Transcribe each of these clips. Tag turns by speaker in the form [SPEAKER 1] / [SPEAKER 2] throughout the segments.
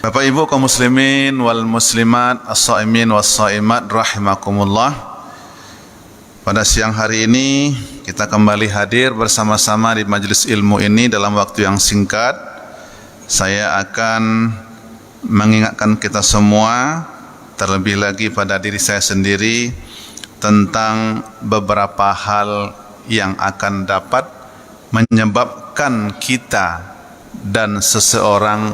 [SPEAKER 1] Bapak Ibu kaum muslimin wal muslimat, as-shaimin was-shaimat rahimakumullah. Pada siang hari ini kita kembali hadir bersama-sama di majelis ilmu ini dalam waktu yang singkat. Saya akan mengingatkan kita semua, terlebih lagi pada diri saya sendiri, tentang beberapa hal yang akan dapat menyebabkan kita dan seseorang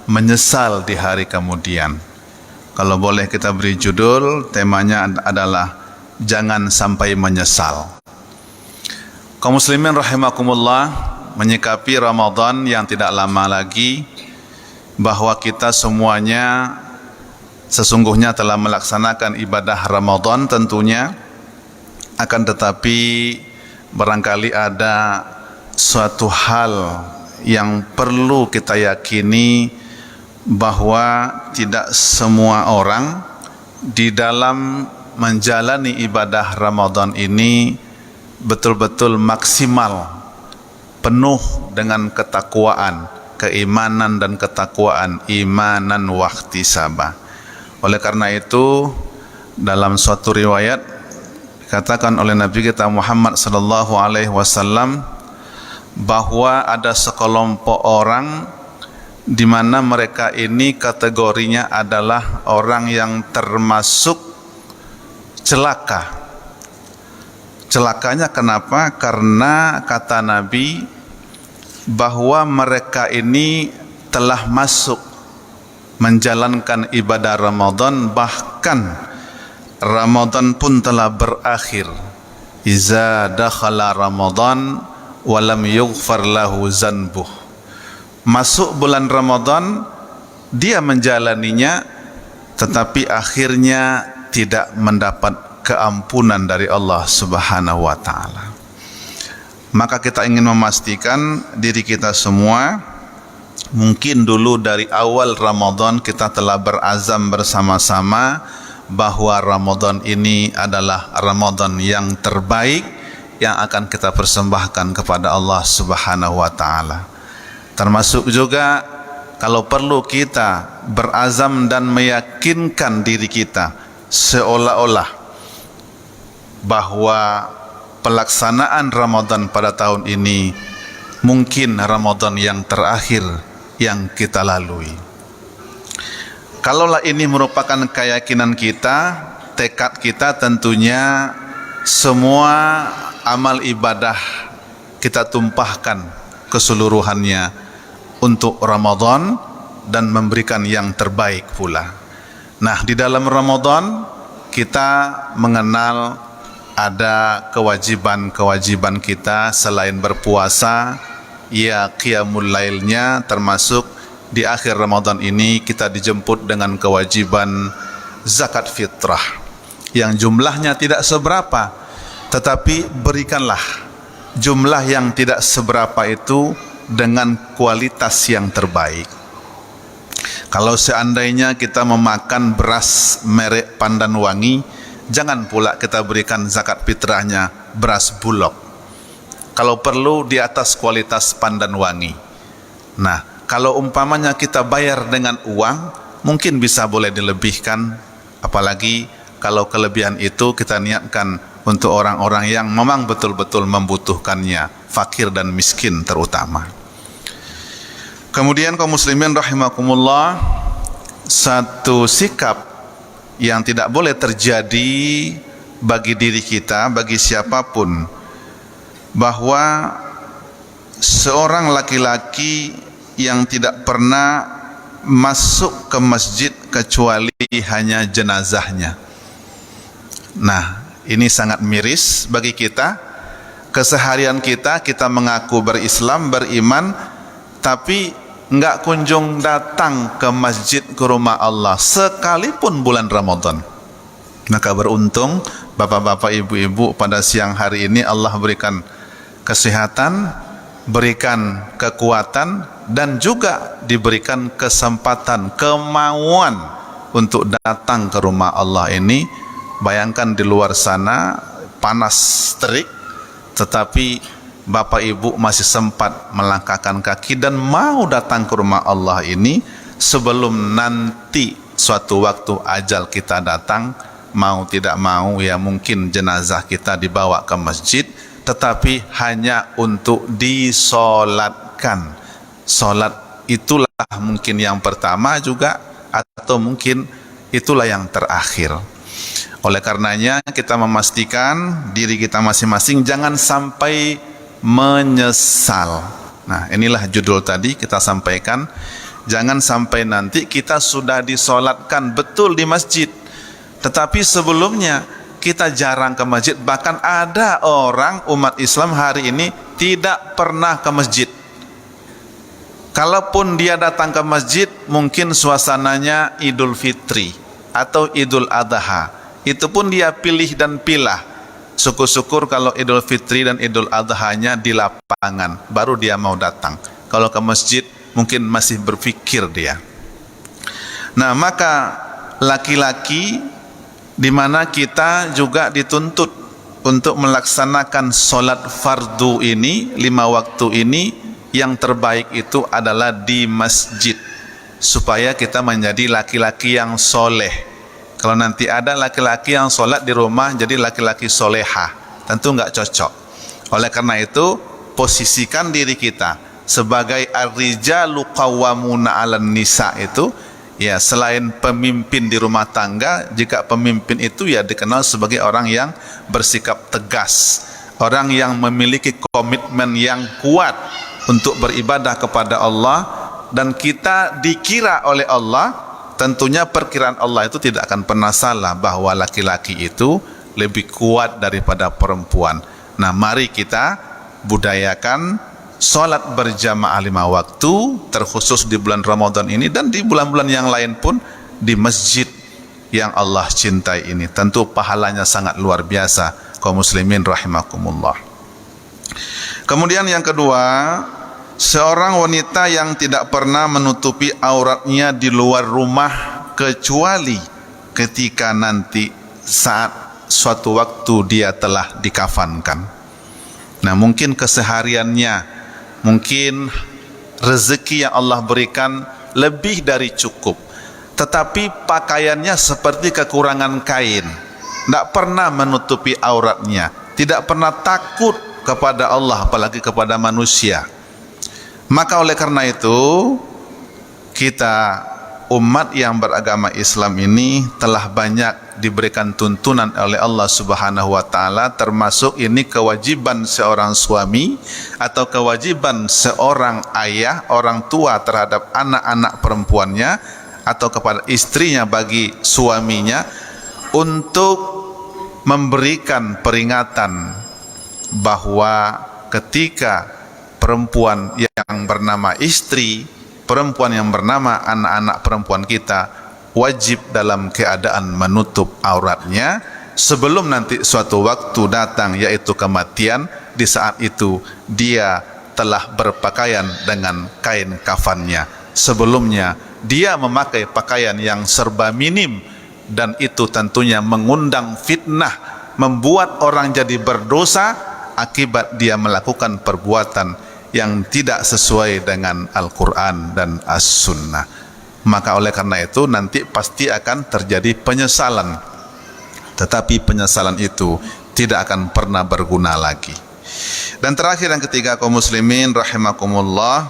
[SPEAKER 1] menyesal di hari kemudian. Kalau boleh kita beri judul, temanya adalah jangan sampai menyesal. Kaum muslimin rahimakumullah, menyikapi Ramadan yang tidak lama lagi, bahwa kita semuanya sesungguhnya telah melaksanakan ibadah Ramadan tentunya, akan tetapi barangkali ada suatu hal yang perlu kita yakini, bahwa tidak semua orang di dalam menjalani ibadah Ramadan ini betul-betul maksimal, penuh dengan ketakwaan, keimanan dan ketakwaan, imanan wahtisabah. Oleh karena itu, dalam suatu riwayat dikatakan oleh Nabi kita Muhammad sallallahu alaihi wasallam bahwa ada sekelompok orang di mana mereka ini kategorinya adalah orang yang termasuk celaka. Celakanya kenapa? Karena kata Nabi bahwa mereka ini telah masuk menjalankan ibadah Ramadan, bahkan Ramadan pun telah berakhir. Iza dakhala Ramadan walam yughfar lahu zanbuh. Masuk bulan Ramadan, dia menjalaninya, tetapi akhirnya tidak mendapat keampunan dari Allah Subhanahu wa ta'ala. Maka kita ingin memastikan diri kita semua, mungkin dulu dari awal Ramadan kita telah berazam bersama-sama bahwa Ramadan ini adalah Ramadan yang terbaik yang akan kita persembahkan kepada Allah Subhanahu wa ta'ala. Termasuk juga kalau perlu kita berazam dan meyakinkan diri kita seolah-olah bahwa pelaksanaan Ramadan pada tahun ini mungkin Ramadan yang terakhir yang kita lalui. Kalaulah ini merupakan keyakinan kita, tekad kita, tentunya semua amal ibadah kita tumpahkan keseluruhannya untuk Ramadan dan memberikan yang terbaik pula. Nah, di dalam Ramadan kita mengenal ada kewajiban-kewajiban kita selain berpuasa, ya qiyamul lailnya, termasuk di akhir Ramadan ini kita dijemput dengan kewajiban zakat fitrah yang jumlahnya tidak seberapa, tetapi berikanlah jumlah yang tidak seberapa itu dengan kualitas yang terbaik. Kalau seandainya kita memakan beras merek Pandan Wangi, jangan pula kita berikan zakat fitrahnya beras Bulog. Kalau perlu di atas kualitas Pandan Wangi. Nah, kalau umpamanya kita bayar dengan uang, mungkin bisa boleh dilebihkan, apalagi kalau kelebihan itu kita niatkan untuk orang-orang yang memang betul-betul membutuhkannya, fakir dan miskin terutama. Kemudian kaum muslimin rahimakumullah, satu sikap yang tidak boleh terjadi bagi diri kita, bagi siapapun, bahwa seorang laki-laki yang tidak pernah masuk ke masjid kecuali hanya jenazahnya. Nah, ini sangat miris bagi kita. Keseharian kita mengaku berislam, beriman, tapi enggak kunjung datang ke masjid, ke rumah Allah sekalipun bulan Ramadan. Maka beruntung bapak-bapak, ibu-ibu, pada siang hari ini Allah berikan kesehatan, berikan kekuatan, dan juga diberikan kesempatan, kemauan untuk datang ke rumah Allah ini. Bayangkan di luar sana panas terik, tetapi Bapak Ibu masih sempat melangkahkan kaki dan mau datang ke rumah Allah ini sebelum nanti suatu waktu ajal kita datang. Mau tidak mau ya mungkin jenazah kita dibawa ke masjid, tetapi hanya untuk disolatkan. Solat itulah mungkin yang pertama juga, atau mungkin itulah yang terakhir. Oleh karenanya kita memastikan diri kita masing-masing jangan sampai menyesal. Nah, inilah judul tadi kita sampaikan. Jangan sampai nanti kita sudah disolatkan betul di masjid, tetapi sebelumnya kita jarang ke masjid. Bahkan ada orang umat Islam hari ini tidak pernah ke masjid. Kalaupun dia datang ke masjid, mungkin suasananya Idul Fitri atau Idul Adha. Itu pun dia pilih dan pilah. Syukur-syukur kalau Idul Fitri dan Idul Adha-nya di lapangan, baru dia mau datang. Kalau ke masjid mungkin masih berpikir dia. Nah, maka laki-laki di mana kita juga dituntut untuk melaksanakan solat fardu ini, 5 waktu ini, yang terbaik itu adalah di masjid, supaya kita menjadi laki-laki yang soleh. Kalau nanti ada laki-laki yang solat di rumah jadi laki-laki soleha, tentu nggak cocok. Oleh karena itu, posisikan diri kita sebagai ar-rijalu qawwamuna 'alan nisa itu, ya, selain pemimpin di rumah tangga, jika pemimpin itu ya dikenal sebagai orang yang bersikap tegas, orang yang memiliki komitmen yang kuat untuk beribadah kepada Allah, dan kita dikira oleh Allah. Tentunya perkiraan Allah itu tidak akan pernah salah bahwa laki-laki itu lebih kuat daripada perempuan. Nah, mari kita budayakan salat berjamaah 5 waktu, terkhusus di bulan Ramadan ini dan di bulan-bulan yang lain pun di masjid yang Allah cintai ini. Tentu pahalanya sangat luar biasa, kaum muslimin rahimakumullah. Kemudian yang kedua, seorang wanita yang tidak pernah menutupi auratnya di luar rumah kecuali ketika nanti saat suatu waktu dia telah dikafankan. Nah, mungkin kesehariannya, mungkin rezeki yang Allah berikan lebih dari cukup, tetapi pakaiannya seperti kekurangan kain, tidak pernah menutupi auratnya, tidak pernah takut kepada Allah apalagi kepada manusia. Maka oleh karena itu, kita umat yang beragama Islam ini telah banyak diberikan tuntunan oleh Allah Subhanahu wa taala, termasuk ini kewajiban seorang suami atau kewajiban seorang ayah, orang tua terhadap anak-anak perempuannya atau kepada istrinya bagi suaminya, untuk memberikan peringatan bahwa ketika perempuan yang bernama istri, perempuan yang bernama anak-anak perempuan kita wajib dalam keadaan menutup auratnya sebelum nanti suatu waktu datang, yaitu kematian. Di saat itu dia telah berpakaian dengan kain kafannya. Sebelumnya dia memakai pakaian yang serba minim, dan itu tentunya mengundang fitnah, membuat orang jadi berdosa akibat dia melakukan perbuatan yang tidak sesuai dengan Al-Quran dan As-Sunnah. Maka oleh karena itu nanti pasti akan terjadi penyesalan, tetapi penyesalan itu tidak akan pernah berguna lagi. Dan terakhir, yang ketiga, kaum muslimin rahimakumullah,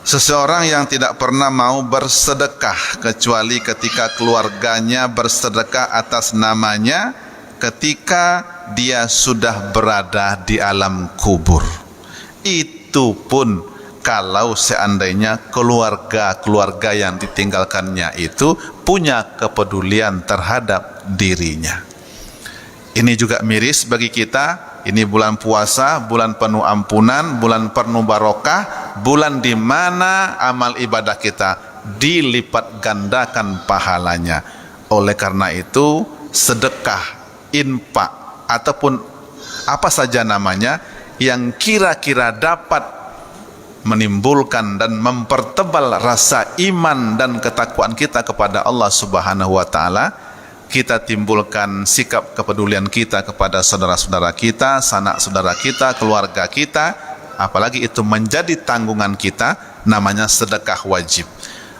[SPEAKER 1] seseorang yang tidak pernah mau bersedekah kecuali ketika keluarganya bersedekah atas namanya ketika dia sudah berada di alam kubur. Itu pun kalau seandainya keluarga-keluarga yang ditinggalkannya itu punya kepedulian terhadap dirinya. Ini juga miris bagi kita. Ini bulan puasa, bulan penuh ampunan, bulan penuh barokah, bulan di mana amal ibadah kita dilipat gandakan pahalanya. Oleh karena itu, sedekah, infak, ataupun apa saja namanya yang kira-kira dapat menimbulkan dan mempertebal rasa iman dan ketakwaan kita kepada Allah Subhanahu wa taala, kita timbulkan sikap kepedulian kita kepada saudara-saudara kita, sanak saudara kita, keluarga kita, apalagi itu menjadi tanggungan kita, namanya sedekah wajib.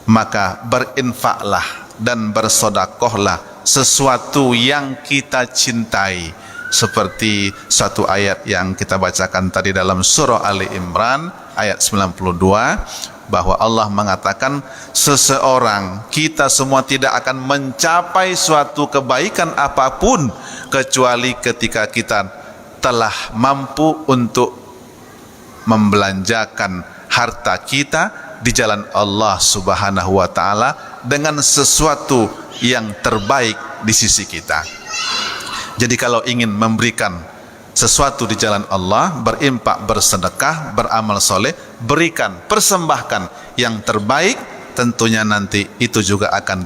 [SPEAKER 1] Maka berinfaklah dan bersodakohlah sesuatu yang kita cintai, seperti suatu ayat yang kita bacakan tadi dalam surah Ali Imran ayat 92, bahwa Allah mengatakan seseorang, kita semua tidak akan mencapai suatu kebaikan apapun kecuali ketika kita telah mampu untuk membelanjakan harta kita di jalan Allah Subhanahu wa taala dengan sesuatu yang terbaik di sisi kita. Jadi kalau ingin memberikan sesuatu di jalan Allah, berimpak, bersedekah, beramal soleh, berikan, persembahkan yang terbaik, tentunya nanti itu juga akan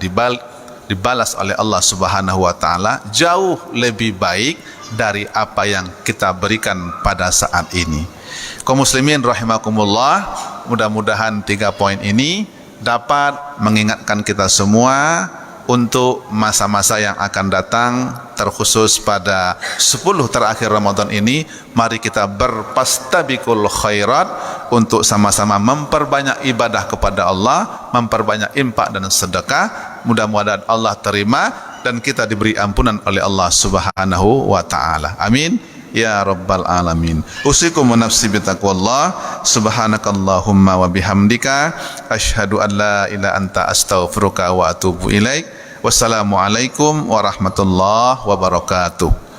[SPEAKER 1] dibalas oleh Allah Subhanahu wa taala jauh lebih baik dari apa yang kita berikan pada saat ini. Kaum muslimin rahimakumullah, mudah-mudahan 3 poin ini dapat mengingatkan kita semua untuk masa-masa yang akan datang, terkhusus pada 10 terakhir Ramadan ini. Mari kita berpastabiqul khairat untuk sama-sama memperbanyak ibadah kepada Allah, memperbanyak infak dan sedekah. Mudah-mudahan Allah terima dan kita diberi ampunan oleh Allah Subhanahu wa taala. Amin ya rabbal alamin. Usikum wa nafsi bitaqwallah. Subhanakallahumma wa bihamdika asyhadu an la ilaha anta astaghfiruka wa atubu ilaik. Wassalamualaikum warahmatullahi wabarakatuh.